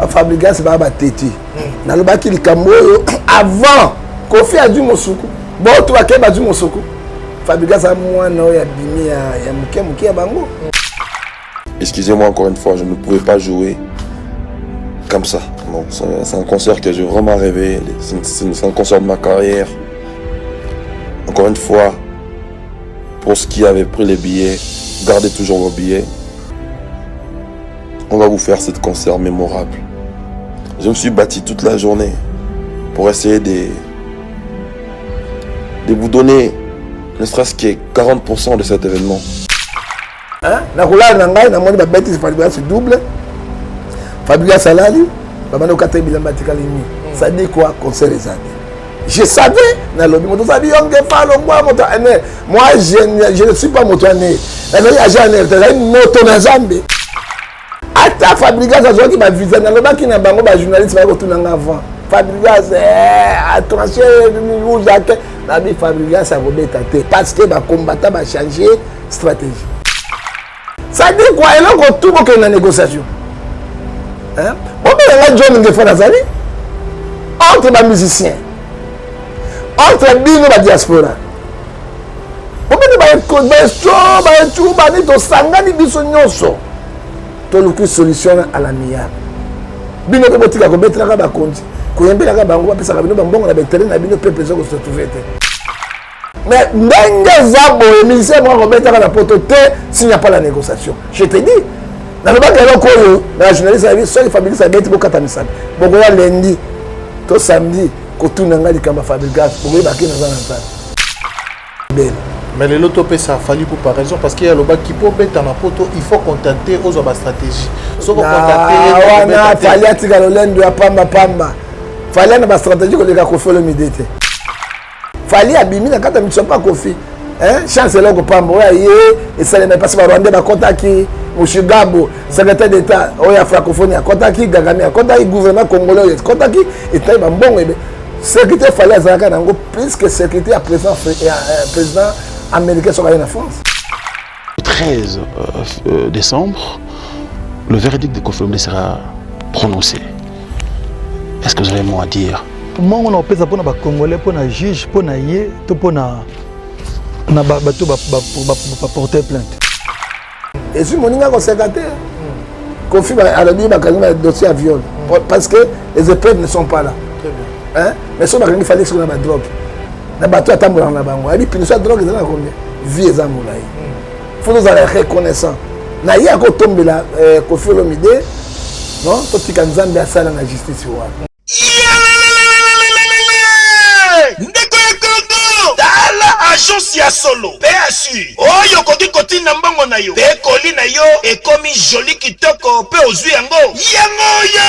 Fabregas va bateti. Na le baki likambo avant Kofi a dû Mosoko. Bon tu vas keba du Mosoko. Fabregas a moi no ya bimi ya muke ya bango. Excusez-moi encore une fois, je ne pouvais pas jouer comme ça. Non, c'est un concert que j'ai vraiment rêvé. C'est un concert de ma carrière. Encore une fois, pour ceux qui avaient pris les billets, gardez toujours vos billets. On va vous faire ce concert mémorable. Je me suis battu toute la journée pour essayer de vous donner ne serait-ce que 40% de cet événement. Hein? Na roulade nangai na moni ba bêtise Fabregas double. Fabregas salali, ba mano kata bilamba tikalini. Ça dit quoi concert les années. Je savais na lobby moto sabi yonge falo moi moto ane. Moi je ne suis pas moto ane. Na ngai agent ane, c'est une moto na Zambie. Ata Fabregas a joué qui m'a visé na lobby qui na bango ba journaliste ba retourner avant. Fabregas a tranché rouge jacket. Na bi Fabregas a robé tête parce que ba combattant ba changer stratégie. Ça dit quoi? Il a tout pour qu'il y ait une négociation. Hein? On peut aller John Ngefana entre les musiciens, entre les diaspora. On peut aller une solution à la mienne. Bino peut botika ko betela ba konti. Ko yembela ka bango pesa ka bino bango na betere na bino peuple zo ko se trouver. Mais ndenge zabo émission moi remettre la pototé s'il n'y a pas la négociation. Je te dis, dans le bac de la journaliste a vu seul Fabregas a bête pour katamisab. Bon ya lundi, to samedi, ko tunanga likamba Fabregas, pour y baquer dans un instant. Belle. Mais le lotopé ça a fallu pour par raison parce qu'il y a le bac qui peut mettre en poto, il faut contenter aux autres stratégies. Sauf qu'on contenter. Ah, fallait attirer le lundi à pamba. Fallait na stratégie que les gars ko fait le midi. Fallait abimi na kata mitso pas Kofi. Hein, chance là ko pamba ouais et ça les passe par Rwanda ba contacter Mushigabo, secrétaire d'état oya francophonie a contacter Gagami a contacter gouvernement congolais contacter et taille ba mbongo ebe. Secrétaire fallait azaka nango plus que secrétaire à président américain sur la France. Le 13 décembre, le verdict de Kofi Olomide sera prononcé. Est-ce que vous avez un mot à dire? Moi, on a fait pour les Congolais, pour les juges, pour les yé, pour porter plainte. Et si mon ingénieur secrétaire, Kofi a dit qu'il y a un dossier à viol. Parce que les épreuves ne sont pas là. Hein? Mais si il fallait que la drogue. La bateau est en bango. Et puis, la drogue est dans combien? Vie est en moulaï. Il faut nous aller reconnaissant. Na y a encore tombé là, Kofi Olomide, non? Tout ce qui est en Zambie, ça dans la justice. Agence ya solo PSU oyo koki koti na mbango na yo pe koli na yo ekomi joli kitoko pe ozwi yango yo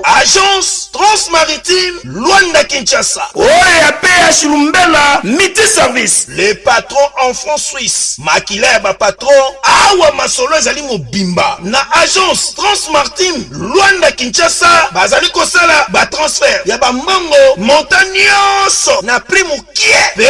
Agence Transmaritime Luanda Kinshasa oyo ya PSU Lumbela Miti Service le patron en France Suisse makila ba patron awa masolo ezali mobimba na Agence Transmaritime Luanda Kinshasa bazali kosala ba transfert ya ba mbango montagnose na prix mukie pe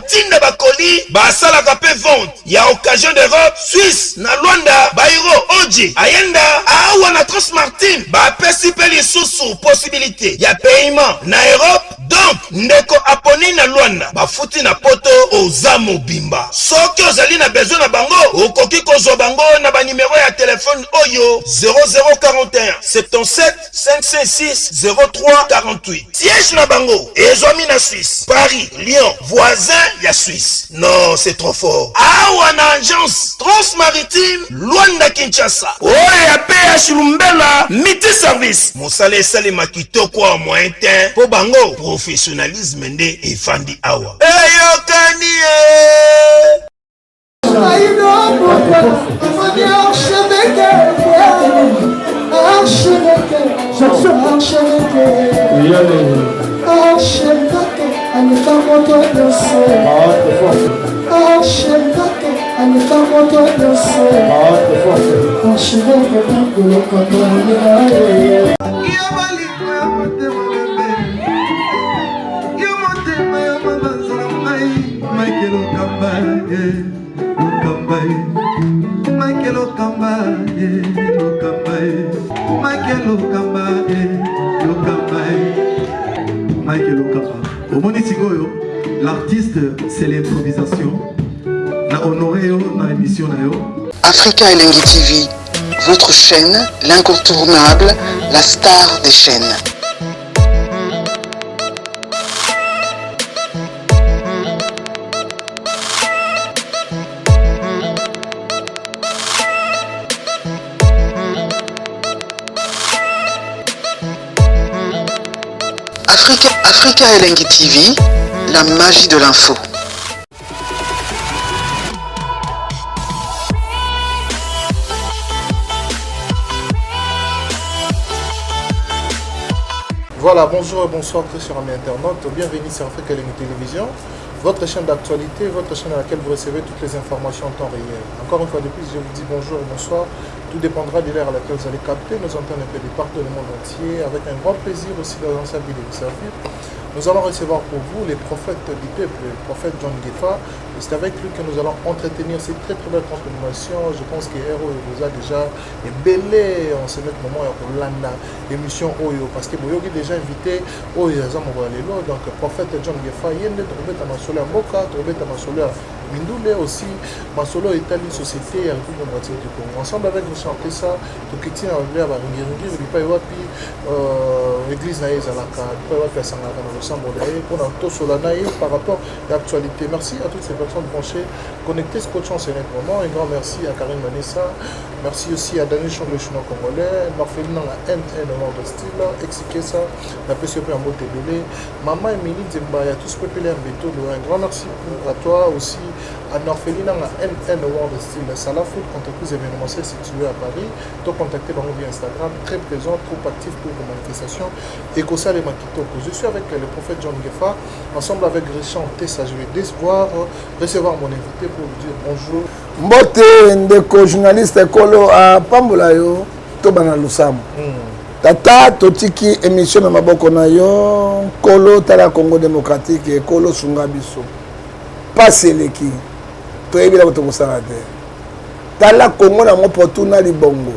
tinda bakoli basalaka pe vente ya occasion d'Europe Suisse na Luanda Bairo Oji ayenda awa na Transmartine bapesi pe lisusu possibilité ya paiement na Europe donc ndeko aponi na Luanda bafuti na poto oza mobimba soki ozali na besoin na bango okoki kozwa bango na ba numéro ya téléphone oyo 0041 77 556 03 48 siège na bango ezwami na Suisse Paris Lyon voisin ya Suisse. Non, c'est trop fort. Awa na agence Transmaritime Luanda Kinshasa. Oye ya PH Lumbela Miti Service. Mosale sale makito kwa moyen temps. Po bango professionnalisme nde efandi awa. Eyo kanie. Michael Okamba, L'artiste, c'est l'improvisation. Na honoré na émission na yo. Africa Elengi TV, votre chaîne, l'incontournable, la star des chaînes. Africa Elengi TV, la magie de l'info. Voilà, bonjour et bonsoir très chers amis internautes, bienvenue sur Africa Elengi Télévision, votre chaîne d'actualité, votre chaîne à laquelle vous recevez toutes les informations en temps réel. Encore une fois de plus, je vous dis bonjour et bonsoir, tout dépendra de l'heure à laquelle vous allez capter nos antennes un peu de partout dans le monde entier, avec un grand plaisir aussi dans sa vie de vous servir. Nous allons recevoir pour vous les prophètes du peuple, le prophète John Ngefa. C'est avec lui que nous allons entretenir cette très très belle transformation. Je pense que Héros vous a déjà belé en ce moment pour l'année émission Oyo parce que vous avez déjà invité Oyo Zamovalelo. Donc prophète John Ngefa, il y a des troubés à Masolo à Moka, troubés à Masolo à Mindoule aussi. Masolo est une société à République démocratique du Congo. Ensemble avec vous chanter ça, tout qui tient à l'heure à Ringiringi, il n'y a pas eu l'église naïe Zalaka, il n'y a pas eu Sangaka. Par rapport à l'actualité. Merci à toutes ces personnes branchées, connectées, scotchant ce moment. Un grand merci à Karine Manessa. Merci aussi à Daniel Chong, le chinois congolais. Marfeline dans la NN au nord de style. Expliquer ça. La PCP en mot télé. Maman Émilie Zemba, à tous populaires béto. Un grand merci à toi aussi. À Norfeline dans la NN au nord de style. Salah Foot, entreprise événementielle située à Paris. Donc contactez dans via Instagram. Très présent, trop actif pour vos manifestations. Et Kosa les Makitoko. Je suis avec le prophète John Ngefa, ensemble avec Richard Tessa. Je vais décevoir, recevoir mon invité pour lui dire bonjour. Mbote ndeko journaliste Kolo a Pambola yo to bana lusamu. Tata totiki émission na maboko na yo Kolo tala Congo démocratique Kolo sunga biso. Paseleki. To ebila ko sala te. Tala Congo na mopotuna libongo.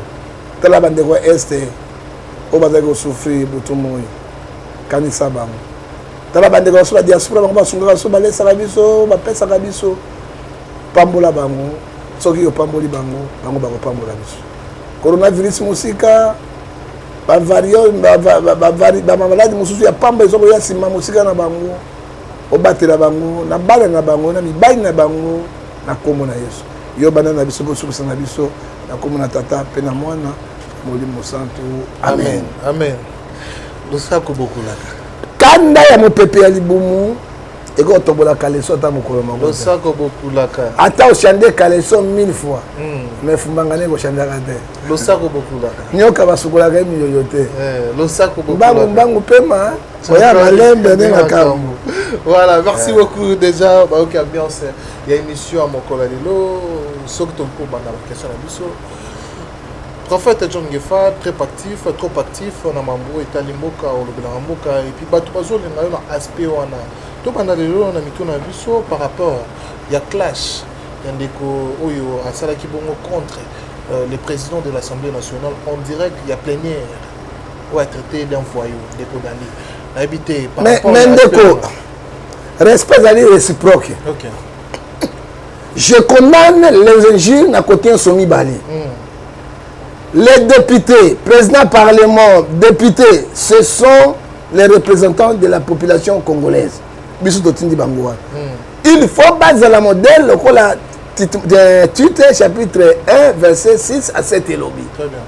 Tala bandeko este o bazako souffrir butumoyi. Kanisa bango. Tala bandeko so la diaspora bango basunga so balesa biso, bapesa biso. Pambola bango, soki yo pamboli bango, bango bako pambola biso. Coronavirus musika, ba variant ba maladi mususu ya pamba ezoko ya sima musika na bango. Obatela bango, na bala na bango, na mibali na bango, na kombo na Yesu. Yo bana na biso bosukusa na biso, na kombo na tata pe na mwana, molimo santo. Amen. Amen. Losako beaucoup là. Kanda ya mopepe ya libumu eko tobola kaleso ata mokolo mango. Losako beaucoup là. Ata o chande kaleso 1000 fois. Mais fumbangane ko chande kate. Losako beaucoup là. Nyoka basukola ka mi yoyote. Losako beaucoup là. Bangu pema. Oya malembe ne makambo. Voilà, merci beaucoup déjà. Ba ok ambiance. Il y a une émission à Mokolo lelo, sokto ko banda la question à biso. Prophète John Ngefa, très actif, trop actif, on a mambo et talimboka, on a mamboka, et puis batubazo, on a un aspect, on a tout pendant les jours, on a mis tout dans le biseau par rapport, il y a clash, il y a des oyo à Salaki Bongo contre le président de l'Assemblée nationale, on dirait qu'il y a plénière, ou à traiter d'un voyou, des condamnés, à habiter par rapport à l'aspect. Respect à réciproque. Ok. Je condamne les injures à côté de Somi Bali. Les députés, président parlement, députés, ce sont les représentants de la population congolaise. Il faut baser la modèle, le titre chapitre 1, verset 6 à 7 et lobby. Très bien.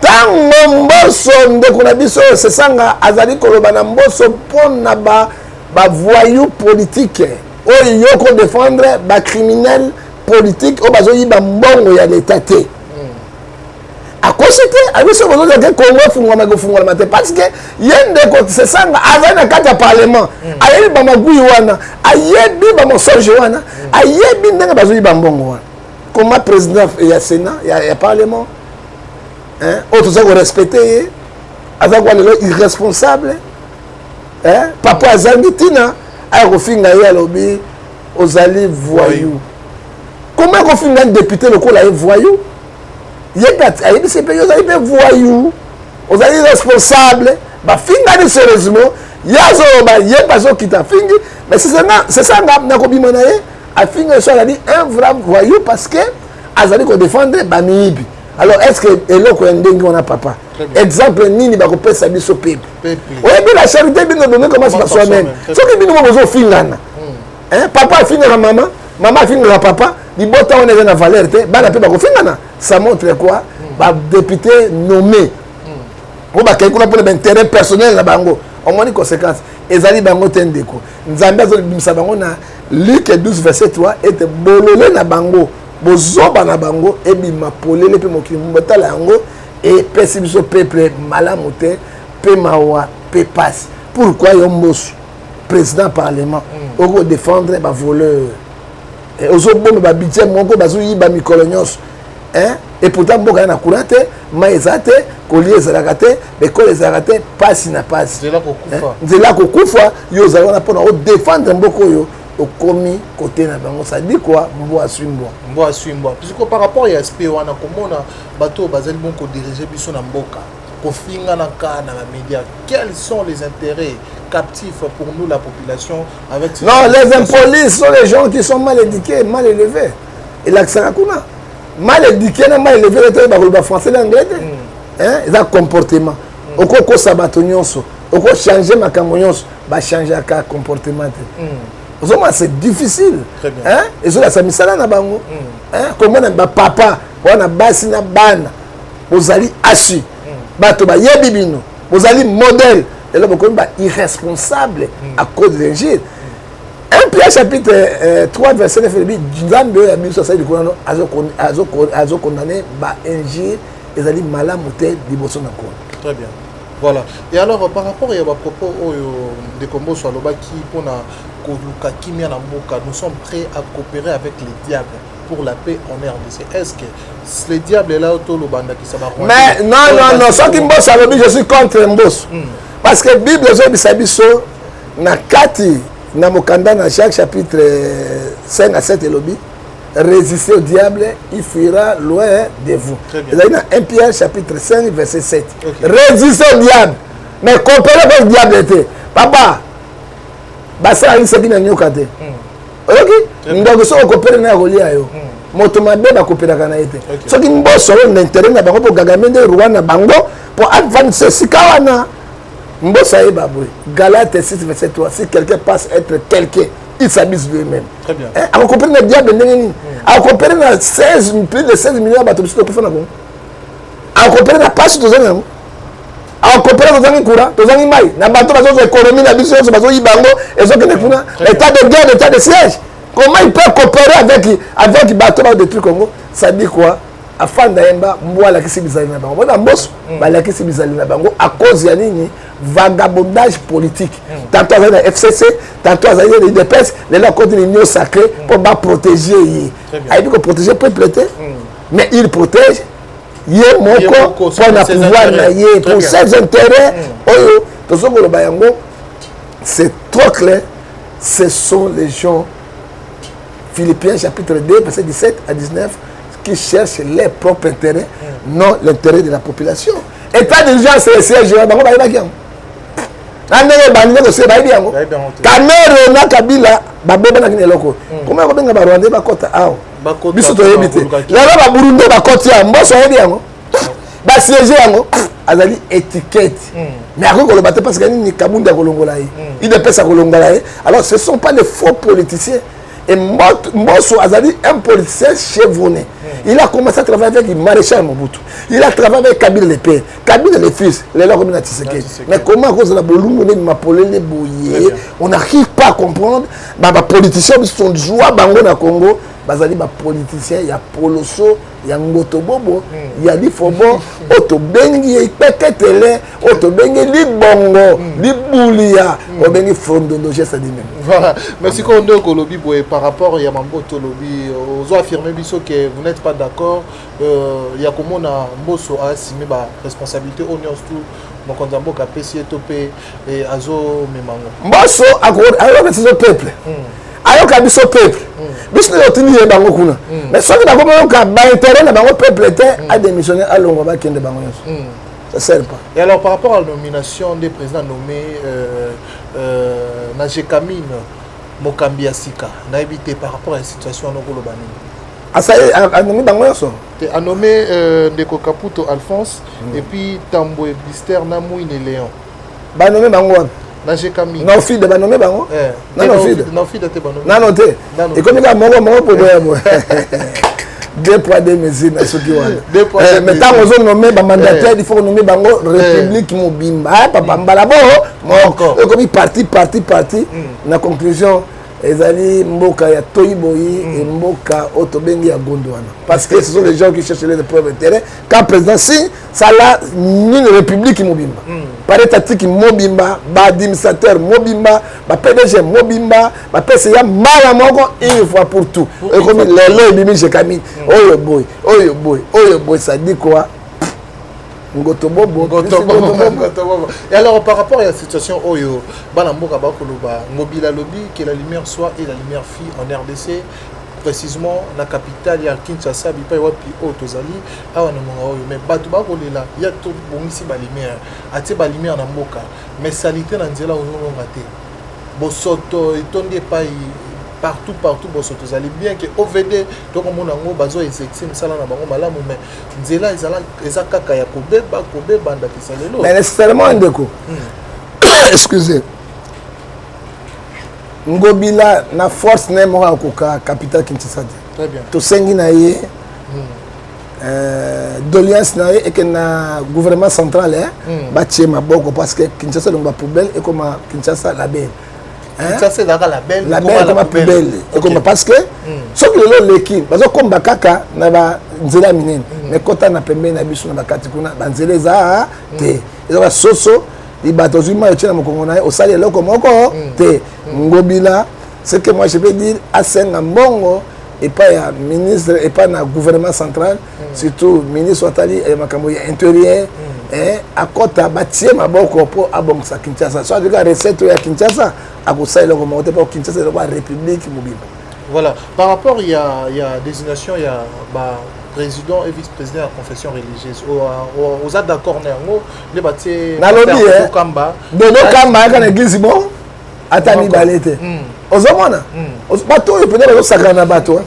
Tant mboso ndeko na biso sesanga azali kolobana mboso pona ba voyou politique oyo yoko défendre ba criminel politique o bazo yiba mbongo ya l'état te. À cause de ça, il faut que Congo fungwa mate parce que yende ko sesanga azana kata parlement ayebi ba magui wana ayebi ba mosonge wana ayebi ndanga bazo yiba mbongo wana comme président ya Sénat ya parlement hein autres ça respecter azakwa lelo irresponsable hein papa azangitina ay ko finga ya lobi ozali voyou comment ko finga député le ko la voyou il y a des pays qui voyous responsable bafingani sérieusement yazo ba ye bazo kita fingi mais c'est ça na kobima na ye afinga so ali un vrai voyou parce que azali ko défendre bamibi. Alors est-ce que eloko ndengi on a papa exemple nini ba ko pesa biso peuple ouais bien la charité bino donner commence par soi-même ce que bino bozo fingana hein papa finga maman maman finga papa libota on est na valeur te bana pe ba ko fingana ça montre quoi ba député nommé on ba quelque pour l'intérêt personnel na bango on moni conséquence ezali bango tendeko nzambe azo bimisa bango na Luc 12 verset 3 et bolole na bango bozoba na bango ebima polele pe mokili mbotala yango et pesi biso peuple malamu te pe mawa pe passe. Pourquoi Yombos président parlement oko défendre ba voleur et ozo bombe ba budget moko bazo yiba mikolo nyos hein et pourtant mboka na courante maezate kolie ezalakate bekole ezalakate passe na passe nzela ko kufa yo zalona pona o défendre mboko yo okomi côté na bango ça dit quoi mbo aswimbo puisque par rapport à aspect wana komona bato bazali bon ko diriger biso na mboka ko finga na ka na média quels sont les intérêts captifs pour nous la population avec non les impolices sont les gens qui sont mal éduqués mal élevés et l'accent kuna mal éduqué na mal élevé les ba français l'anglais hein ils ont comportement oko sabato nyonso oko changer makambo nyonso ba changer ka comportement c'est difficile. Hein? Et ça, ça misala na bango. Hein? Comment na papa, on a basi na bana. Vous allez assis. Bato ba yebibino. Vous allez modèle. Et là, vous êtes irresponsable à cause de l'Évangile. 1 Pierre chapitre 3 verset 9 dit Nzambe ya biso sa dikolano azo condamné ba Évangile ezali malamu te liboso na kono. Très bien. Voilà. Et alors par rapport à propos de Kombo Swaloba qui pour na nous sommes prêts à coopérer avec les diables pour la paix en RDC. Est-ce que le diable est là autour de Banda qui s'abat? Mais non, ce qui Mbosso a je suis contre Mbosso. Parce que la Bible est na kati na mokanda na chaque chapitre 5 à 7 lobby résister au diable, il fuira loin de vous. Il y a 1 Pierre chapitre 5 verset 7. Résister au diable. Mais coopérer avec le diable était. Papa basa ali sebi na nyoka te ok ndako so kopere na kolia yo moto mabe ba kopera kana ete soki Mbosso na intérêt na bango po gagamende Rwanda bango po avancer sikawana Mbosso aye babwe Galates 6 verset 3 si quelqu'un passe être quelqu'un il s'abuse lui-même très bien a kopere na diable ndenge a kopere na plus de 16 millions bato biso ko fana ko a kopere na passe tozana a coopérer tozangi courant tozangi mai na bato bazo économie na biso bazo yibango ezokende kuna état de guerre état de siège comment il peut coopérer avec bato ba détruire Congo ça dit quoi afanda yemba mbwa la kisi bizali na bango bona Mbosso ba la kisi bizali na bango à cause ya nini vagabondage politique tantôt azali na FCC tantôt azali na UDPS les là contre l'union sacrée pour ba protéger yi a dit que protéger peuple mais il protège yé moko pour na pouvoir na yé pour ses intérêts oyo tozoko loba yango c'est trop clair ce sont les gens Philippiens chapitre 2 verset 17 à 19 qui cherchent leur propre intérêt non l'intérêt de la population état d'urgence c'est siège bango ba yaki yango andenge bandeko ko se ba yaki yango Cameroun na Kabila ba beba na kineloko comment ko benga ba Rwanda ba kota awo biso toyebi te lelo ba Burundi bakoti ya Mbosso oyebi yango basiege yango azali étiquette mais akokoloba te parce que nini Kabunda kolongola ye idepesa kolongola ye alors ce sont pas les faux politiciens et Mbosso azali un politicien chevronné il a commencé à travailler avec Maréchal Mobutu il a travaillé avec Kabila le père Kabila le fils lelo comme na Tshisekedi mais comment à cause de la bolungu ne mapolele boye on n'arrive pas à comprendre ba politiciens sont joie bango na Congo bazali ba politicien ya poloso ya ngotobobo ya lifobo otobengi ipeketele otobengi libongo libulia obengi frondondo geste dit même voilà merci Kondo Kolobi boy par rapport à Mamboto Lobi ozo affirmer biso que vous n'êtes pas d'accord ya komona Mbosso a assumé ba responsabilité au nyos tout mokonzambo ka pesi topé et azo memango Mbosso alors c'est le peuple ayoka biso peuple biso yo tini ye bango kuna mais soki na komo ka ba intérêt na bango peuple était a démissionner à longo ba kende bango nyonso Ça ne sert pas. Et alors, par rapport à la nomination des présidents nommés, Nagé Kamine, Mokambi Asika, n'a évité par rapport à la situation en Ogolobani. Ah, ça y est, a nommé Bangoyaso. A nommé Ndeko Kaputo Alphonse, et puis Tamboué Blister, Namouine et Léon. Ba nommé Bangoyan. Nagé Kamine. Non, fille de ba nommé Bango. Non, fille. Non, fille de te ba nommé. Non, non, et comme il y a mon pour moi. 2 poids 2 mesures na soki wana mais tant ozo nommer ba mandataire il faut nommer bango république mobimba papa mbala bo moko comme parti na conclusion ezali mboka ya Toyiboyi et mboka otobengi ya Gondwana parce que ce sont les gens qui cherchent les preuves d'intérêt quand président si ça là une république mobimba par étatique mobimba ba administrateur mobimba ba PDG mobimba ba PCA mala moko une fois pour tout et comme lelo bimi je Kamine oyo boy ça dit quoi Ngotobobo. Et alors par rapport à la situation Oyo, Balamboka Bakoloba, Mobila Lobby, que la lumière soit et la lumière fille en RDC, précisément la capitale, il y a Kinshasa, il y a Tozali, mais Batouba Kolela, il y a tout bon ici la lumière, il y a la lumière dans Mboka, mais salité dans Nzela où on a raté. Bosoto, il tombe pas partout bosoto zali bien que OVD donc on a ngo bazo exercer misala na bango malamu mais nzela eza kaka ya kobeba ndakisa lelo mais nécessairement ndeko excusez Ngobila na force na mo akoka capitale Kinshasa très bien to sengi na ye doléance na ye et que na gouvernement central ba tie maboko parce que Kinshasa donc ba poubelle et comme Kinshasa la belle. Ça c'est la belle comme poubelle et comme parce que ce que le leki bazo comme bakaka na ba nzela minene mais kota na pembe na biso na bakati kuna ba nzela za te eza ba soso li bato zuma et na mokongo na o sali eloko moko te Ngobila ce que moi je peux dire asenga mbongo et pas ya ministre et pas na gouvernement central surtout ministre watali et makambo ya intérieur à kota batie maboko po abongsa Kinshasa soit de recette ya Kinshasa à Kosa le comment pour Kinshasa la République mobile. Voilà, par rapport il y a désignation il y a président et vice-président de la confession religieuse aux actes d'accord nango les bâtis na lobby Kamba Dodo Kamba quand église bon atani balete ozomona bato peut-être bazo sakana bato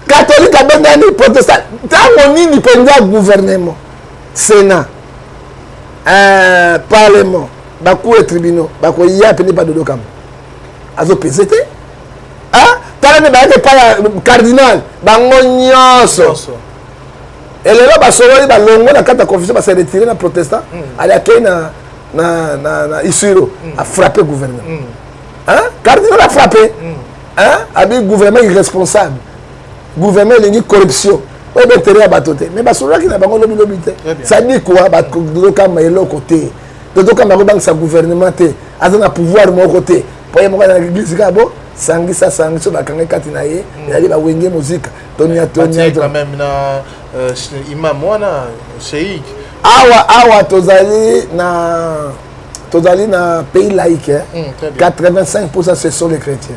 catholique abengani protestant tango nini penza gouvernement Sénat, Parlement, Bakou et tribunaux, Bakou y a peiné pas de docam. Azo PCT. Ah, t'as ne pas cardinal, Bangognoso. Et le là, Basoro, Balongo, la carte de confession, va se retirer dans protestant. Elle a créé na Isiro, a frappé le gouvernement. Hein? Cardinal a frappé. Hein? Avec le gouvernement irresponsable. Gouvernement, il y a une corruption. Oui, mais tu es batoté. Mais Basura qui n'a pas de lobby. Ça dit quoi? Dodo Kamba est l'autre côté. Dodo Kamba est sa gouvernement. Il a pouvoir de mon côté. Pour y avoir dans l'église, Sangi, ça, Sangi, ça, Bakangé Katinaye, il a dit la Wenge musique. Tonia, quand même, imam, Cheikh. Awa, Tozali na pays laïque. 85% ce sont les chrétiens.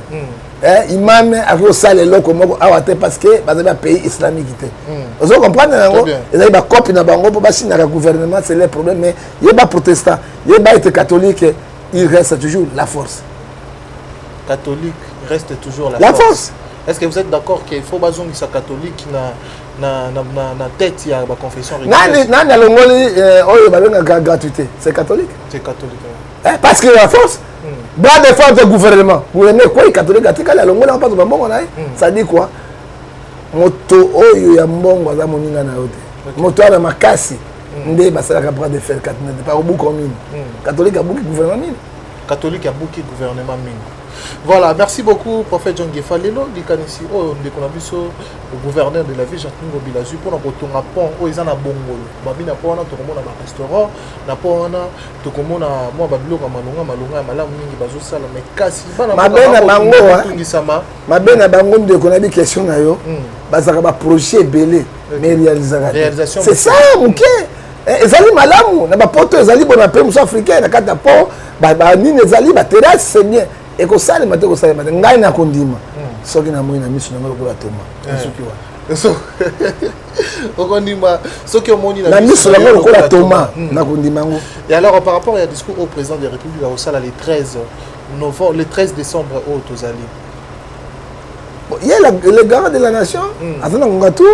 Imam a salle loko moko awate parce que bazali un pays islamique. Vous comprenez nango? Ils ont copie na bango pour basi na gouvernement c'est le problème mais il y a pas protestant, il y a pas être catholique, il reste toujours la force. Catholique reste toujours la force. Est-ce que vous êtes d'accord qu'il faut bazongi sa catholique na tête ya ba confession religieuse? Nani alongoli oyo babenga gratuité, c'est catholique. C'est catholique. Parce que la force bras de force du gouvernement. Vous aimez quoi les catholiques à l'ongole pas de bon ça dit quoi? Moto oyo ya mbongo za moninga na yote. Moto na makasi ndé basala ka bras de fer pas au bout commune. Catholique a beaucoup gouvernement mine. Catholique a beaucoup gouvernement mine. Voilà, merci beaucoup, prophète John Gefalelo, Likanisi, le gouverneur de la ville, Jean-Claude Ngobila, pour notre pont, ils en ont bon. Babina Pona, tout le monde a un restaurant, na Pona, tout le monde a moi, Babilo, Malunga, Malam, Bazo Sala, mais Kassi, ma belle bango de qu'on a des questions à yo, bazaraba projet belé, mais réalisation. C'est ça, ok. Ezali malamu, na ba poto ezali bon appel muso africain, na kata po, ba ni ezali ba terrasse c'est bien. Et que ça, les matins, ngai na kondima. Ce qui n'a pas eu na mission, na ngolo la toma. ceux qui ont moni la mise sur la main au Thomas na kondimango. Et alors par rapport au discours au président de la République au Sala les 13 novembre, le 13 décembre au Tozali. Il y a le garant de la nation, Azana Ngatu,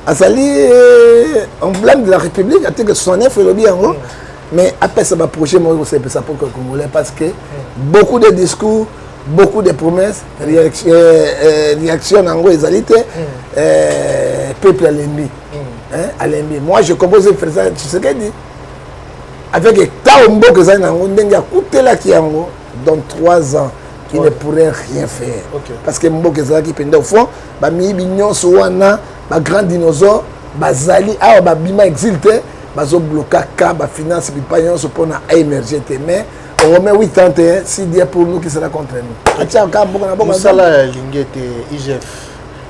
Azali emblème de la République, à que 69 et bien, mais après ça va projet moi c'est ça pour que Congolais parce que beaucoup de discours, beaucoup de promesses, réaction en gros égalité, peuple à l'ennemi. À l'ennemi. Moi je compose le président, tu sais ce qu'il dit? Avec Taombo que ça n'a pas coûté là qui en dans 3 ans. Qui ne pourrait rien faire. Parce que Mboke Zaki pendant au fond, ba mi bignon soana, ba grand dinosaure, ba zali a ba bima exilté, ba zo bloquer ka ba finance bi pa yon so pona émerger mais on remet 81 si dia pour nous qui sera contre nous. Atia ka Mboka na Mboka sala lingete IGF.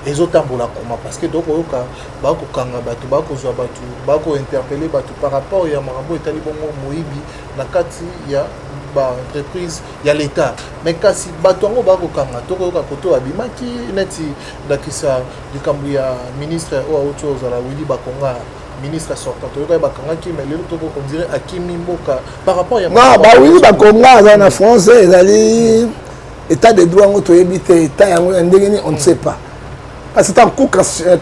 Ezotambola koma parce que donc oyoka ba ko kanga batu ba ko zwa batu ba ko interpeller batu par rapport ya marambo etali bongo moyibi na kati ya entreprise il y a l'état mais kasi batongo bako kanga toko ka koto abimaki neti dakisa likambu ya ministre o auto za la Willy Bakonga ministre sortant to ka bakanga ki mais le toko on dirait Akimi Mboka par rapport ya non ba Willy Bakonga za na France ezali état de droit ngoto ebité état yango ndengeni on ne sait pas parce que c'est un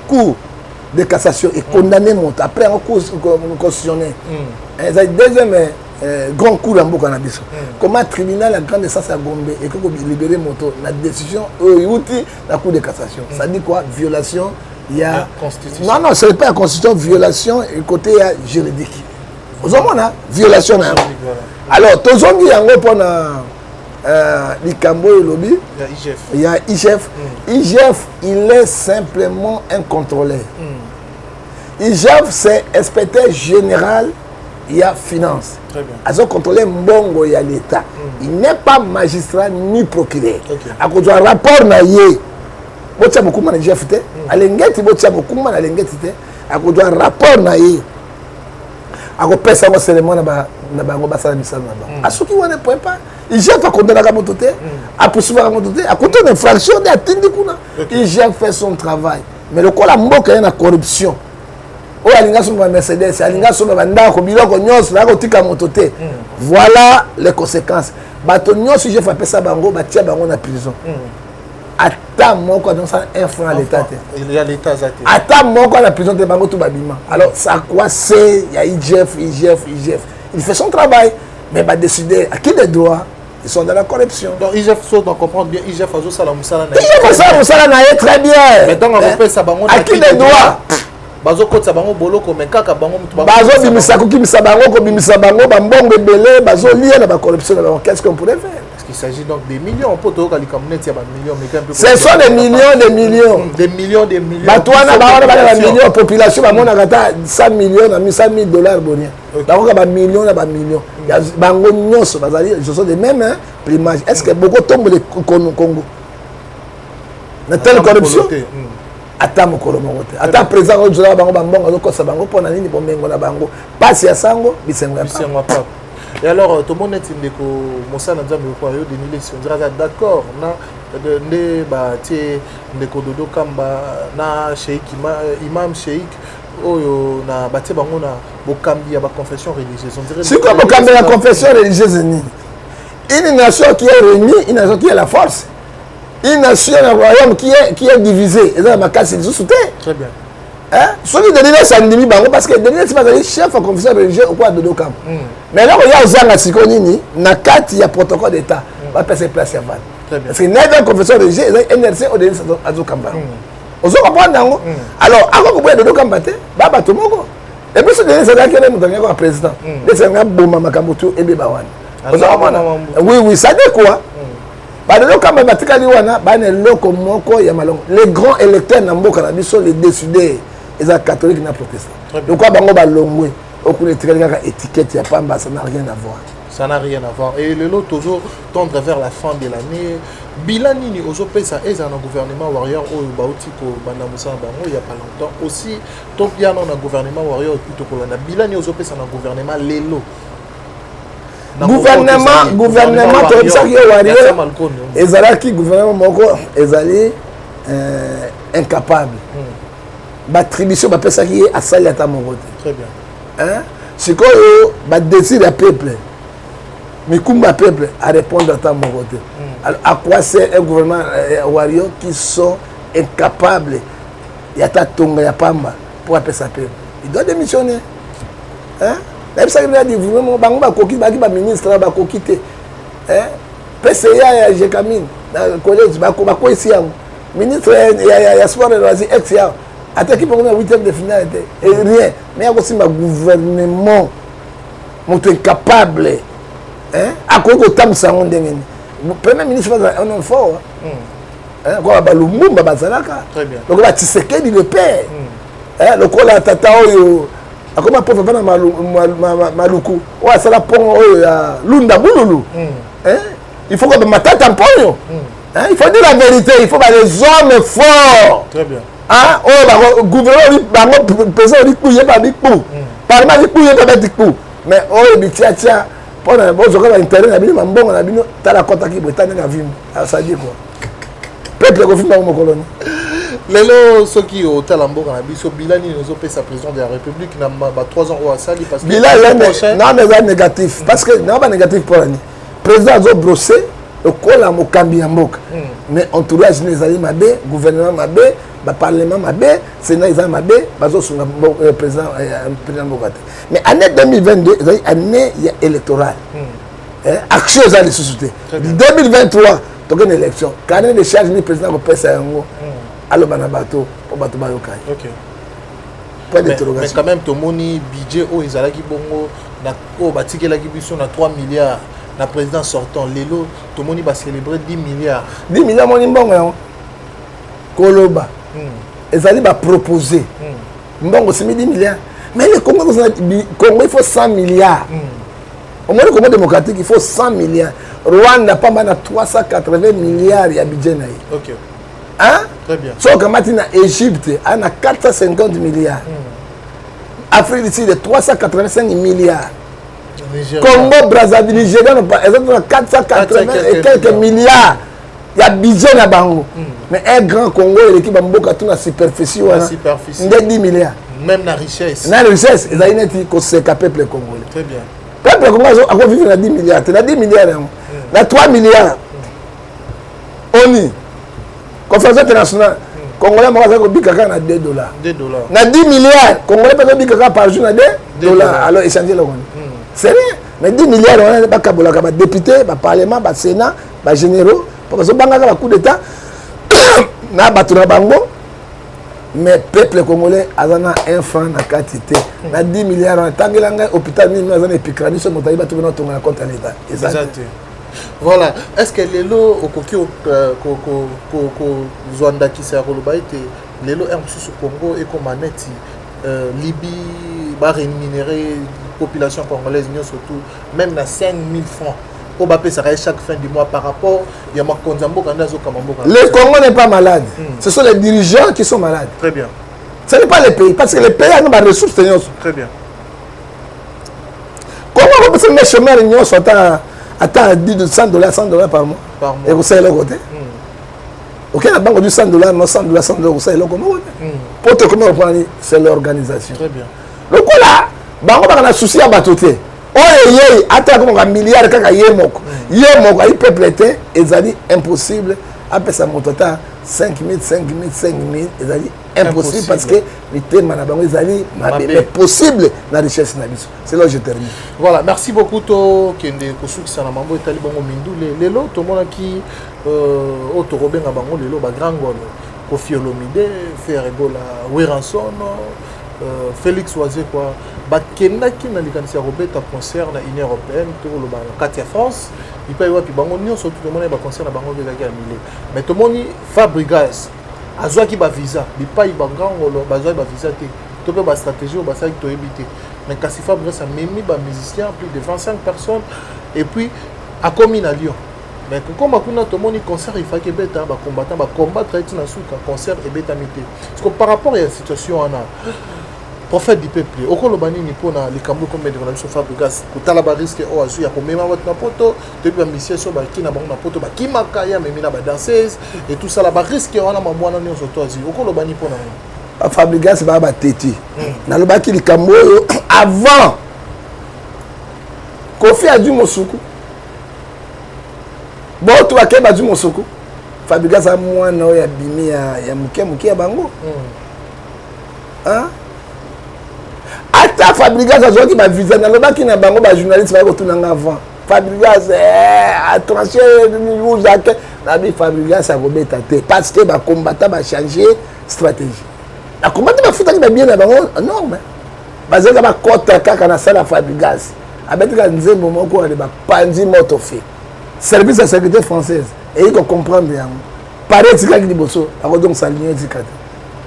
cours de cassation et condamné monte après un cours constitutionnel c'est deuxième grand coup dans Mboka na biso. Comment tribunal la grande instance à Gombe et que libérer moto la décision outil la cour de cassation. Ça dit quoi? Violation, il y a constitution. Non, ce n'est pas la constitution, violation et côté juridique. Vous avez violation. Alors, tous les gens qui ont Likambo et lobby, il y a IGF. IGF, il est simplement un contrôleur. IGF, c'est inspecteur général. Il y a finance. Ils ont contrôlé Mbongo, il y a l'État. Il n'est pas magistrat ni procureur. À cause du rapport, il y a beaucoup de gens qui ont à cause du rapport, à cause de ça, c'est le monde à ceux qui ne peuvent pas. Ils gèrent à condamner la mototé, à poursuivre la mototé, à côté d'une infraction, ils gèrent fait son travail. Mais le cas, Mbongo, il y a une corruption. Voilà les conséquences. Si je fais ça, je vais en prison. Attends, moi, quand on a un franc à l'État. Il y a l'État. Attends, moi, quand on a prison, de bango tout babima. Alors, ça quoi c'est? Il y a IGF. Il fait son travail, mais il va décider à qui les droits. Ils sont dans la corruption. Donc, IGF, on doit comprendre bien. IGF a joué ça la moussala. IGF a joué ça la moussala très bien. Mais donc, on va ça, à qui les droits? Bazo kotsa bango boloko mais kaka bango mutu bazo bimisa ko kimisa bango ko bimisa bango ba mbongo belé bazo lié na ba corruption. Qu'est-ce qu'on pourrait faire? Parce qu'il s'agit donc des millions on peut to ka likamnet ya ba millions mais quand ce sont des millions des millions batwana ba millions population ba mona kata 100 millions na 100 000 dollars bonien bango ba millions na ba millions bango nyonso bazali ce sont des mêmes plumage. Est-ce que beaucoup tombent le Congo na telle corruption? Ata mokolo mokote ata président o jola bango bambongo azokosa bango pona nini bomengo na bango pasi ya sango bisengo ya papa. Et alors tout le monde est ndeko mosala nzambe ko yo denile si on dirait d'accord na de ba tie ndeko dodo kamba na sheik imam sheik oyo na batie bango na bokambi ya ba confession religieuse on dirait c'est quoi bokambi la confession religieuse ni une nation qui est réunie une nation qui a la force. Une nation, un royaume qui est divisé. Et là, ma casse, ils sont très bien. Celui de l'île Sandimi Bango, parce que Denis, c'est pas le chef de confession religieuse au quoi de Dokam. Mais là, il y a aussi un Sikonini, il y a protocole d'État. On va passer place à Van. Parce que n'est pas une confession religieuse, il y a NRC au Denis à Zokamba. On se comprend, alors, avant que vous ayez de Dokamba, Baba Tomogo. Et puis, ce Denis, c'est là qu'il y a un président. C'est un bon Makamoto et Bébawan. Oui, ça dit quoi? Les grands électeurs na mboka na biso les décideurs ils sont catholiques na protestants. Donc quoi bango ba longwe aucune étiquette ya pamba ça n'a rien à voir. Ça n'a rien à voir et le lot toujours tendre vers la fin de l'année. Bilanini ozo pesa eza na gouvernement warrior oyo bauti ko bana musala bango il y a pas longtemps aussi top ya na gouvernement warrior plutôt ko na bilani ozo pesa na gouvernement lelo. Gouvernement tout ça qui est warrior ezalaki gouvernement moko ezali incapable. L'attribution, ça qui est à ça, il y a ta côté. Très bien. Hein? C'est quoi le désir du peuple? Mais comment le peuple à répondre à ta côté? Alors, à quoi c'est un gouvernement warrior qui sont incapables? Il y a ta tonga, il y a pamba pour appeler ça peuple. Il doit démissionner. Hein? Là, ça veut dire vraiment, le ministre va quitter. PCA, j'ai camine. Dans le collège, ici, ministre, il y a sport et loisirs, ex-ya. Attaqué pour une 8e de finale, et rien. Mais il y a aussi un gouvernement incapable. À quoi que tam ça on démine. Le premier ministre va un homme fort. Quoi ba Lumumba bazalaka. Très bien. Donc là Tshisekedi le père. Le quoi la tata oyo. Akoma pauvre bana maluku. Ouais ça la pont ya Lunda Bululu. Il faut que ma tata empoigno. Il faut dire la vérité, il faut les hommes forts. Très bien. Ah, oh, le gouverneur, le président, il couille pas du coup. Parlement, il couille pas du coup. Mais oh, il dit tiens, pendant que l'intérêt, il y a un bon, il y a la côte qui est en vie. Ça dit quoi? Peuple qui dans mon colonie. Lelo, ceux qui ont talambo dans la vie, ce bilan, ils nous ont fait sa président de la République, il a 3 ans au Sali parce que. Bilan, non, mais c'est négatif. Parce que, non, pas négatif pour l'année. Président a brossé. Le col à Mokambi en Mok. Mais entourage les alliés Mabé, gouvernement Mabé, parlement Mabé, Sénat ils ont Mabé, président Bokate. Mais année 2022, c'est année électorale. Action aux alliés société. 2023, tu as une élection. Quand il y a des charges, le président va passer à un mot. Alors, on va bateau, on va bateau. Ok. Point d'interrogation. Mais quand même, tout le monde budget, ils ont bongo, il y a 3 milliards. Le président sortant, Lelo, tout le monde va célébrer 10 milliards. 10 milliards, mon bon, Koloba. Et ça va proposer. Bon, c'est 10 milliards. Mais le Congo, il faut 100 milliards. Au moins, le Congo démocratique, il faut 100 milliards. Rwanda, pas mal, 380 milliards, il y a budget. Ok. Hein? Très bien. Sauf que maintenant, Égypte, on a 450 milliards. Afrique du Sud, 385 milliards. Congo, Brazzaville, Nigeria, ils ont 480 et quelques milliards. Il y a budget là Bango. Mais un grand Congo, l'équipe Mboka, tout la superficie. Il y a 10 milliards. Même la richesse. La richesse, ils ont dit que c'est le peuple congolais. Très bien. Le peuple congolais a vécu à 10 milliards. Il y a 10 milliards. Il y a 3 milliards. ONU. Conférence internationale. Congolais, il y a 2 dollars. 2 dollars. Il y a 10 milliards. Congolais, il y a par jour 2 dollars. Alors, échanger le monde. C'est rien. Mais 10 milliards, on a des députés, des parlements, des sénats, des généraux. Parce que on a un coup d'État. Mais le peuple congolais a un franc dans la quantité. On a 10 milliards. Tant que l'hôpital, on a un épicranie, on a un compte à l'État. Exact. Voilà. Est-ce que les lots au Kokio, Zwanda qui s'est reloué, les lots au Congo et comme Libye, va rémunérer population congolaise, surtout, même à 5 000 francs. Au Bapé, ça reste chaque fin du mois par rapport à Makonzambo, Kandazo, Kamambo. Le Congo n'est pas malade. Ce sont les dirigeants qui sont malades. Très bien. Ce n'est pas les pays, parce que les pays ont des ressources. Très bien. Comment on peut se mettre chemin à l'Union soit à 100 dollars par mois? Et vous savez le côté. Ok, la banque du 100 dollars, non 100 dollars, vous savez le côté. Pour te comment on c'est l'organisation. Très bien. Le coup là, banque on a un souci à batoter. Oh, attends, comme un milliard, quand il y a un peuple était, c'est impossible. Après ça, mon total, 5 000, 5 000, 5 000, c'est impossible parce que les thèmes, c'est possible la richesse. C'est là que je termine. Voilà, merci beaucoup. Kende Kosuki Sanamambo et Talibongo Mindou. Les lots, tout le monde qui est Robin Abango, les lots, Grand Gol, Kofi Olomide, Ferregola, Weranson, Félix Oisé, quoi. Bakenda qui n'a pas Robert à concert dans l'Union européenne, tout le monde, Katia France, il peut y avoir surtout tout le monde a concert dans Bango de la guerre. Mais tout le monde, Fabrigas, Azwa qui va visa, il pas y a grand bazoi va visa, tout peut ba stratégie ou ba ça qui éviter. Mais quand si Fabrigas a même mis ba musicien plus de 25 personnes et puis à commune à Lyon. Mais comme tout le monde concert il faut que beta ba combattant ba combattre dans souka concert et beta mité. Parce que par rapport à la situation on a prophète du peuple okolobani ni pona likambo comme de la Fabregas kutala ba risque o azu ya komema votre na poto depuis ba mission so ba kina bango na poto ba kimaka ya memina ba danseuse et tout ça là ba risque wana mamwana ni so toazi okolobani pona Fabregas ba ba teti na lobaki likambo avant Kofi a dû Mosuku bon tu as keba dû Mosuku Fabregas a mwana ya bimi ya muke ya bango hein ata Fabregas a joué qui m'a visé dans le bac qui n'a bango ba journaliste va retourner avant Fabregas a tranché niveau Jacques na bi Fabregas a robeta te parce que ba combattant ba changer stratégie la combattant ba futa qui ba bien na bango non mais bazaka ba kota kaka na sala Fabregas abetika nzembo moko ale ba panzi moto fait service de sécurité française et il faut comprendre yango paraît tika ki liboso ako donc s'aligner tikata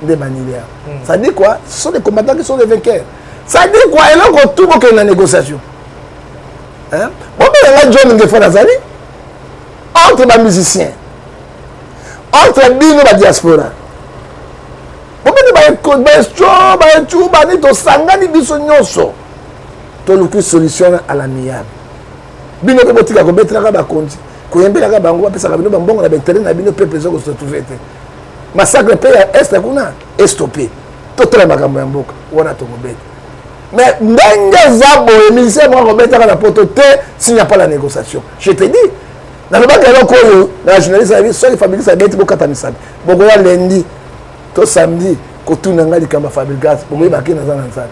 de manière ça dit quoi ce sont des combattants qui sont des vainqueurs. Ça dit quoi? Il y a tout pour qu'il y ait une négociation. Hein? On peut aller John Ngefo Nazali entre les musiciens, entre les bino la diaspora. On peut aller une solution à l'amiable. Bino peut dire que mettre la conti, que yembe la bango va passer la bino bambongo la bentele na bino peuple zo se trouver. Massacre pays est kuna est stoppé. Tout le makambo mboka wana to mobete. Mais ndenge zabo émission moi remettre la poto te s'il n'y a pas la négociation. Je te dis dans le bac la journaliste a vu seul Fabregas a bête bokata misabi. Bogoya lundi to samedi ko tunanga likamba Fabregas bogoya baki na zana nsala.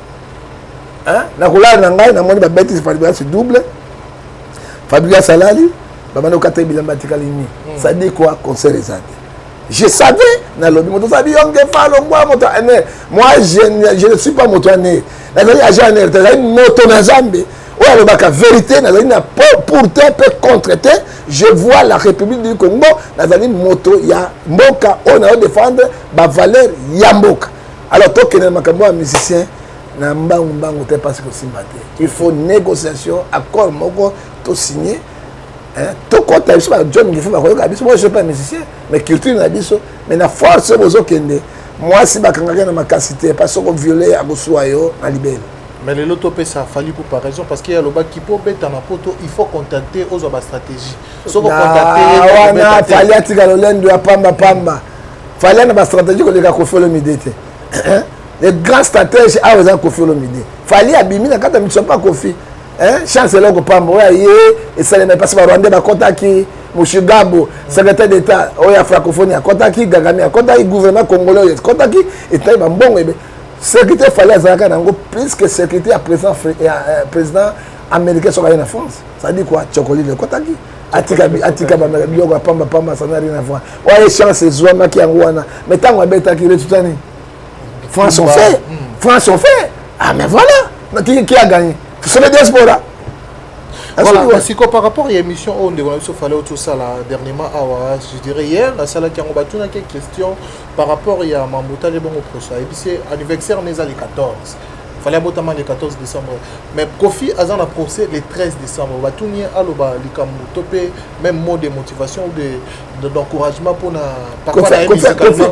Hein? Na kola na ngai na moni ba bête Fabregas double. Fabregas salali babano kata bilamba tikali ni. Ça dit quoi concert ezate. Je savais dans le moto ça dit moi je ne suis pas motoané. Nazali agent nazali moto na Zambie. Oya le baka vérité nazali na pour te peut contre te. Je vois la République du Congo nazali moto ya mboka on a défendre ba valeur ya mboka. Alors toi que na makambo ya musicien na mbangu te parce que simbate. Il faut négociation accord moko to signer. Tout compte là, John Ngefo va moi je ne suis pas musicien, mais culture n'a dit ça. Mais la force aux kende. Moi si bakanga na makasité parce qu'on violer à Bosuayo en libelle. Mais le lotopé ça a fallu pour par raison parce qu'il y a le bas qui peut mettre en poto, il faut contacter aux stratégies. Sauf qu'on contacter wana fallait atika lolendo ya pamba. Fallait na ba stratégie ko leka Koffi Olomide. Les grands stratèges a besoin Koffi Olomide. Fallait abimi na kata mitso pas Koffi. Chancelier Kopambo et ça ne passe pas Rwanda bakotaki Mushigabo secrétaire d'état oya francophonie akotaki Gagami akotaki gouvernement congolais akotaki et taïba mbongo ebe sécurité fallait azaka nango plus que sécurité à président américain sur la France. Ça dit quoi chocolat akotaki atika ba biloko pamba ça n'a rien à voir. Ouais chance zouama ki ngwana mais tango abetaki le tutani France ont fait ah mais voilà qui a gagné. C'est le diaspora. Voilà, parce que par rapport à l'émission, on devrait se faire tout ça là, dernièrement, je dirais hier, la salle qui a battu quelques questions par rapport à Mamouta de bon prochain. Et puis c'est anniversaire les 14. Il fallait notamment le 14 décembre. Mais Koffi a un procès le 13 décembre. On va tout nier à l'oba, topé, même mot de motivation ou d'encouragement pour na.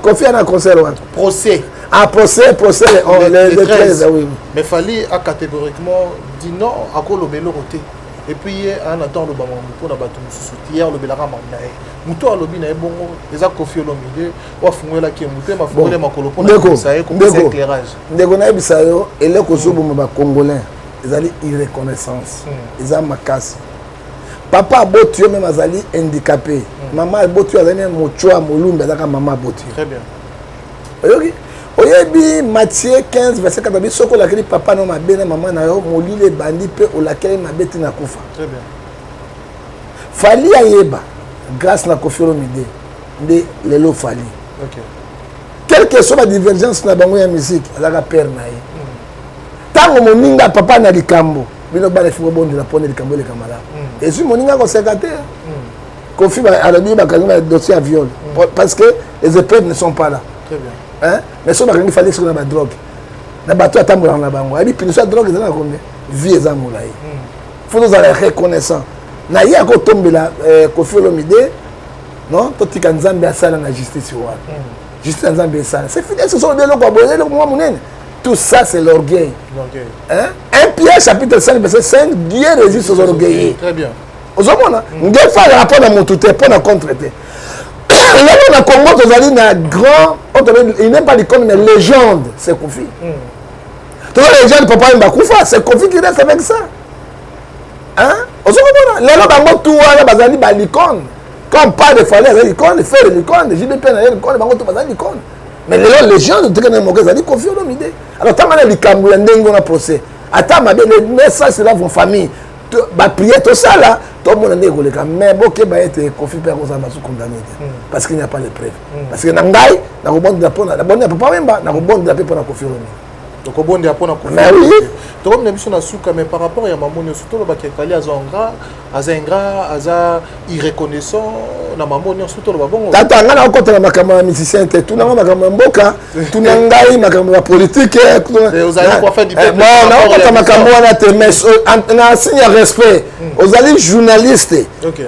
Koffi a un concert. Procès. Ah, procès, le 13, oui. Mais il fallait catégoriquement dire non à quoi le bélo roté. Et puis, en attendant le bamon, pour la bâton, hier le bélara mandae. Mouto à l'obina est bon, les a Koffi Olomide, ou à fouiller la qui est mouté, ma fouille ma colopo, ça est comme ça éclairage. Ndekona bisayo, et le kosobo mba congolais, ils allaient irreconnaissance, ils ont ma casse. Papa a beau tuer même azali handicapé. Maman a beau tuer azali mochoa molumbe azaka maman a beau tuer. Très bien. Ok. Oyebi Matthieu 15 verset 14 soko la papa no mabena maman na yo molile bandi pe o laquelle mabeti na kufa. Très bien. Fali ayeba grâce na Koffi Olomide de lelo fali. OK. Quelle que soit la divergence na bango ya musique azaka père na ye. Tango moninga papa na likambo bino bana fibo bondi na pone likambo le kamala. Et si moninga ko secrétaire. Koffi alobi ba kalima dossier à viol parce que les épreuves ne sont pas là. Très bien. Hein? Mais si on fallait que la drogue, la bateau à tambour en bango. Et puis, la drogue, c'est combien? Vie est amoulaï. Il faut nous aller reconnaissant. Naïa a tombé là, Koffi Olomide, non? Tout le monde a ça dans la justice. Justice en Zambie, ça. C'est fini, ce sont des gens qui ont besoin de moi. tout ça c'est l'orgueil. Hein? 1 Pierre chapitre 5 verset 5, Dieu résiste aux orgueillés. Très bien. Vous avez dit, rapport à mon tout, pour la contre. Là, on a Congo, vous allez dans grand, il n'est pas l'icône, mais légende, c'est Kofi. Tous les gens ne peuvent pas y Bakoufa, c'est Kofi qui reste avec ça. Hein? Vous avez dit, là, on tout, on a l'icône. Quand on parle de falaise, l'icône, faire l'icône, JBP, l'icône, on a l'icône. Mais les légendes, tout le monde a dit Kofi, on a l'idée. Alors, tant qu'on a l'icône, on a procès. Attends, les messages, c'est là, vos familles. Prier tout ça là, tout le monde est négocié. Mais bon, qui va être confié par aux amas condamnés parce qu'il n'y a pas de preuves. Parce que Nangai, n'a pas bon de la peau, n'a pas bon même pas, n'a pas bon de la paix pour la confier. Donc au bon de la peau, n'a pas. Mais oui. Donc comme nous sommes souka, mais par rapport à maman, surtout le bac Kali Azangra, Aza irreconnaissant, na maman, surtout le babon. Tata, on a encore la caméra musicien, tout n'a pas caméra boka, tout Nangai, ma caméra politique. Vous allez quoi faire du peuple? Non, non, quand ma caméra na te mais na signe respect. Vous allez journaliste.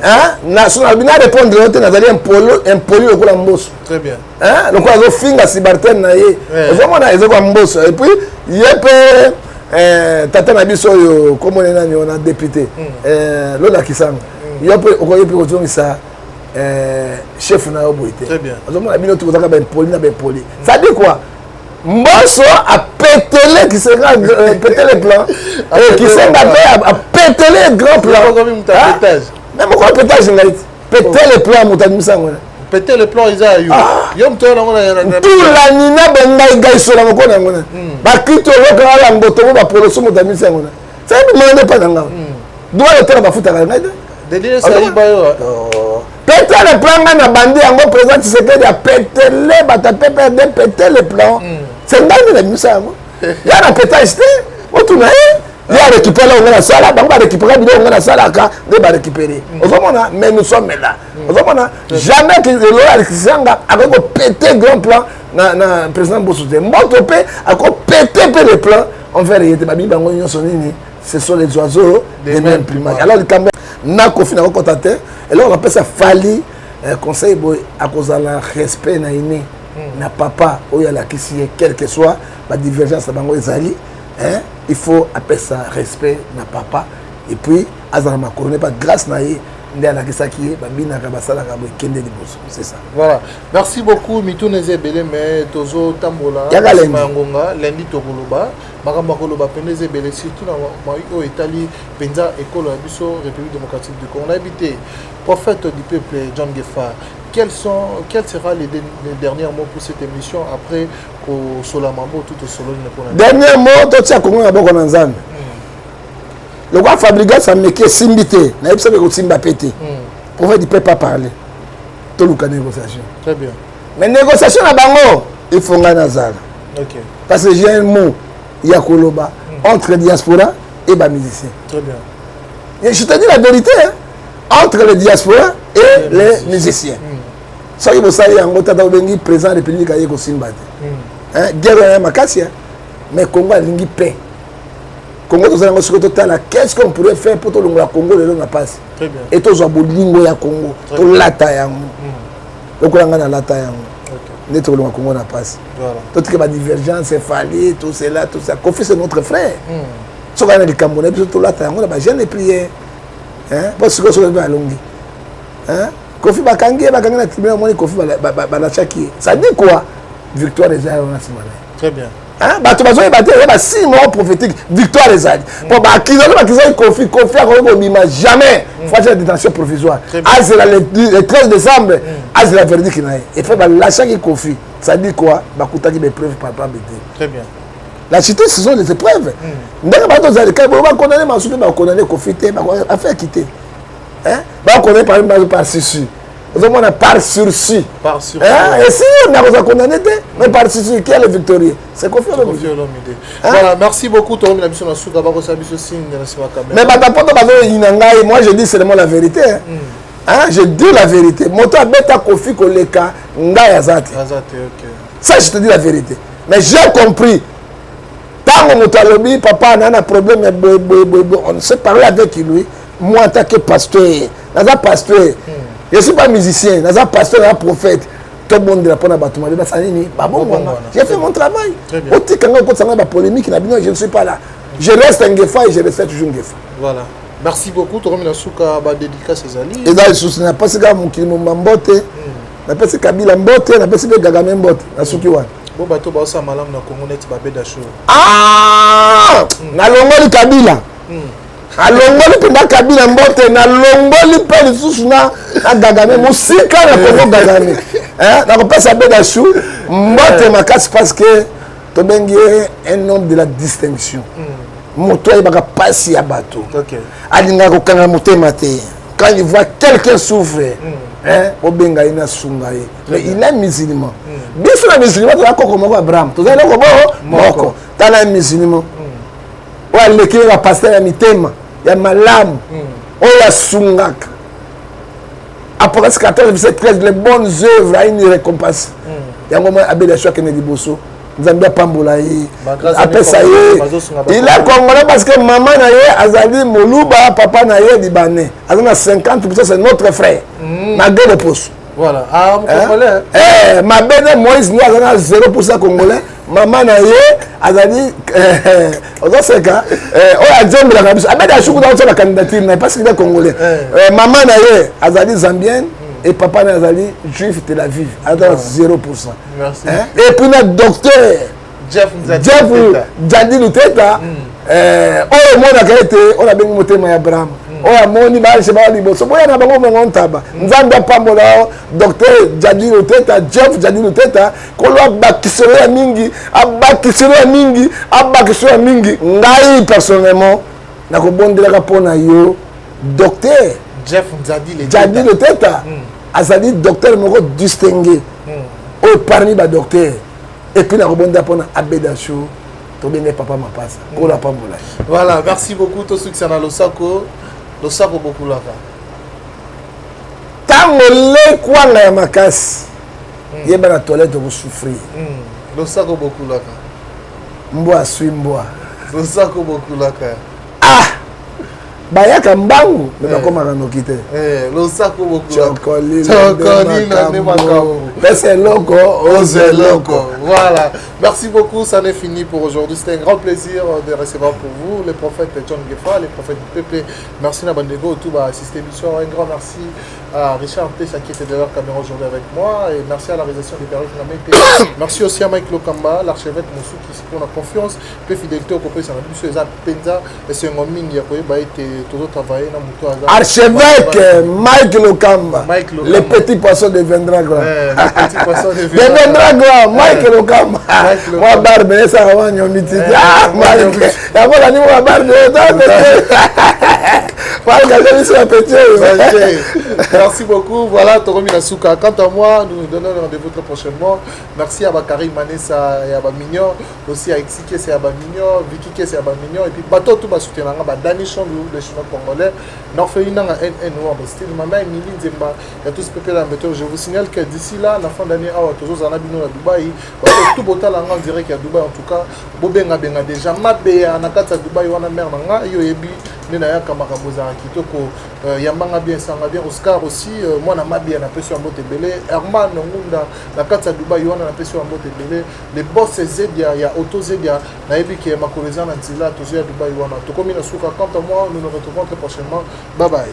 Hein? National bina répondre l'autre na allez impoli le coup mbosso. Très bien. Hein? Le coup azo finga si barten na ye. Vous mona ezo kwa mbosso et puis yepe tata na biso yo comme on a député Lola Kisanga. Yepe okoyepe kozongisa chef na oboité. Très bien. Vous mona bino tout ça ba impoli na ba impoli. Ça dit quoi? Mbosso a pété qui sera pété les plans et qui sera a pété les grands plans. Même quoi pétage là pété les plans mutamisa ngona pété les plans isa yo yom to na ngona tout la nina benga gaiso na ngona ngona ba kito lokala la mboto ba poloso mutamisa ngona ça me demande pas nanga doit le temps ba futa ngana de dire ça y ba yo pété les plans na bandi yango président Tshisekedi a pété les bata pété les plans. C'est un peu de ça. Il y a un pétage. Il y a récupéré on a ça là, on va récupérer on a ça là, on va récupérer. Mais nous sommes là. Jamais que le Alexandre a pété grand plan na président Bossouté. Mbotopé a pété les plans. On fait rien. Ce sont les oiseaux des mêmes plumages. Alors le Cameroun n'a qu'au final contenté. Et là on appelle ça Fali conseil à cause de la respect na iné. Na papa oya la kisi quel que soit la divergence bango ezali hein il faut appeler ça respect na papa et puis azala makorone pas grâce na ye ndé la kisa ki bambina ka basala ka kende liboso c'est ça. Voilà, merci beaucoup Mituneze Belé mais tozo tambola mangonga lundi tokoloba makambo koloba peneze Belé surtout na maiko Italie penza école biso République démocratique du Congo on a habité prophète du peuple John Gefa. Quels seront les derniers mots pour cette émission après que Solamambo tout au solo ne dernier mot tout ça Congo na boko na nzambe. Le roi fabriquer ça me que simbité na yebisa ko simba pété. Pour faire du peuple pas parler. Tout le négociation. Très bien. Mais négociation na bango il faut ngana zala. OK. Parce que j'ai un mot ya koloba entre diaspora et ba musicien. Très bien. Et je te dis la vérité hein, entre les diaspora et les musiciens. Ça y est, vous savez, en Tata Obengi, président de la République, il y a un Simba. Guerre makasi, mais Congo a une paix. Congo, qu'est-ce qu'on pourrait faire pour tout le Congo, le long passe. Très bien. Et tout le monde ya Congo, tout lata yango. Le Congo a lata yango. Net tout le Congo na passe. Voilà. Tout que la divergence, c'est fallu, tout cela, tout ça. Kofi c'est notre frère. Ce qu'on a dit Camerounais, tout lata yango, la jeune prière. Hein? Parce que sur le alongi. Hein? Kofi bakangi na tribunal moni Kofi bala chaki. Ça dit quoi? Victoire des Alliés na simana. Très bien. Hein? Ba to bazo battre ba 6 mois prophétique victoire des Alliés. Pour ba kizo Kofi a ko bima jamais. Faut la détention provisoire. Azela le 13 décembre, azela verdict na et fait ba la chaki Kofi. Ça dit quoi? Ba kutaki des preuves papa bété. Très bien. La cité ce sont des épreuves. Ndenge ba to za le cas ba condamner ma soupe ba condamner Kofi te ba affaire quitter. Hein? Bah, on connaît par exemple par sursis. Nous avons par sursis. Par sursis. Hein? Et si on a condamné, mais par sursis, qui est le victorieux? C'est Kofi Olomide. Voilà, merci beaucoup. Mais moi je dis seulement la vérité. Hein? Je dis la vérité. Moto abeta Kofi Koleka, Nga Yazate. Ça, je te dis la vérité. Mais j'ai compris. Tant que Motalobi, papa, on a un problème, on s'est parlé avec lui. Moi, en tant que pasteur, je ne suis pas musicien, je suis pasteur, je suis prophète. tout le monde de la pona batuma ba sanini ba bon j'ai fait mon travail oti kanga ko tsanga ba polémique na bino je ne suis pas là je reste un Ngefa et je reste toujours Ngefa voilà merci beaucoup to remina suka ba dédicace ezali et là je na pas ka mon kilimo mbote na pesi Kabila mbote na pesi be Gagame mbote na suki wana bo bato ba osa malamu na Congo net ba beda show na longoli Kabila alongoli penda Kabila mbote na longoli pe lisusu na Gagame musika na Congo Gagame na kopesa beda show mbote makasi parce que to bengi un homme de la distinction moto ayebaka pasi ya bato alingaka kokanga motema te quand il voit quelqu'un souffre obenga ye na sunga ye mais il est musulman biso na musulman toza koko moko Abraham toza eloko moko tala musulman oyo aleki ya pasteur ya mitema ya malamu oyo asungaka Apocalypse 14 verset 13 les bonnes œuvres a une récompense yango moi abeda choc ne liboso Nzambe apambola ye apesa ye il est congolais parce que maman na ye azali moluba papa na ye libanais azana 50% c'est notre frère na guerre de poste voilà congolais ma belle Moïse ni azana 0% congolais maman na ye azali ozo seka oya Nzambe la kabisa abeda shuku dans la candidature na parce qu'il est congolais maman na ye azali zambienne et papa Nazali juif Tel Aviv à 0%. Merci. Et puis notre docteur Jeff Jadi Luteta oh mon akete on a bien monté ma Abraham oh amoni ba se ba liboso boya na bango mongo ntaba nzamba pambola docteur Jadi Luteta Jeff Jadi Luteta ko lo bakisero ya mingi abakisero mingi ngai personnellement na ko bondela ka pona yo docteur Jeff Jadi Luteta azali docteur moko distingué parmi les docteurs et puis la rebonda pour Abeda Show to bene papa mapasa ko la pambola voilà merci beaucoup to succès na losako beaucoup là tango le kwanga ya makasi yeba na toilette ko souffrir losako beaucoup là mbwa sui mbwa losako beaucoup là bayaka mbangu me bakomaka noki te losako beaucoup chokoli na makambo pese loko ose loko voilà merci beaucoup ça n'est fini pour aujourd'hui c'était un grand plaisir de recevoir pour vous les prophètes John Ngefa les prophètes du peuple merci na bandego tout va assister l'émission un grand merci à Richard Tessa qui était de leur caméra aujourd'hui avec moi et merci à la réalisation des Paris merci aussi à Mike Lokamba l'archevêque Moussou qui pour la confiance peu fidélité au copé ça na biso eza penza et c'est un mingi ya koyeba été toujours travailler na muto azar archevêque Mike Lokamba les petits poissons deviendra grand les petits poissons deviendra grand Mike Lokamba moi barbe ça va nyomi titi Mike ya voilà ni moi barbe merci beaucoup voilà Toromi Nasuka quant à moi nous nous donnons rendez-vous très prochainement merci à Bakari Manessa et à Bamignon aussi à Exike c'est à Bamignon Vicky c'est à Bamignon et puis bateau tout va soutenir Dani Chondou les Chinois congolais Norfeina NN style Mama Emily Nzemba et tout ce peuple là je vous signale que d'ici là la fin d'année à toujours à Nabino à Dubaï tout botal en direct à Dubaï en tout cas Bobenga benga déjà Mabea Nakata Dubaï wana mer nanga yo ebi Nena Kamaraboza Kitoko Yambanga bien Sanga bien Oscar aussi moi na Mabia na peso ambote belé Herman Ngunda na Katsa Dubaï wana na peso ambote belé les boss Zedia ya Auto Zedia na ebi ki makoleza na Nzila tozo ya Dubaï wana tokomi na suka quant à moi nous nous retrouvons très prochainement bye bye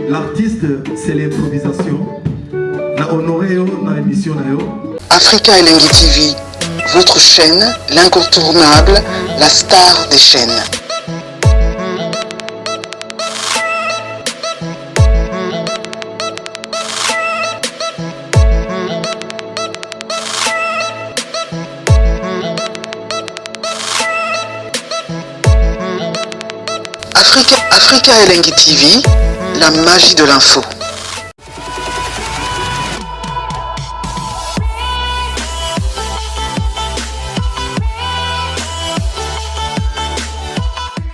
l'artiste c'est l'improvisation na honoré na émission na yo Africa Elengi TV, votre chaîne, l'incontournable, la star des chaînes. Africa Elengi TV, la magie de l'info.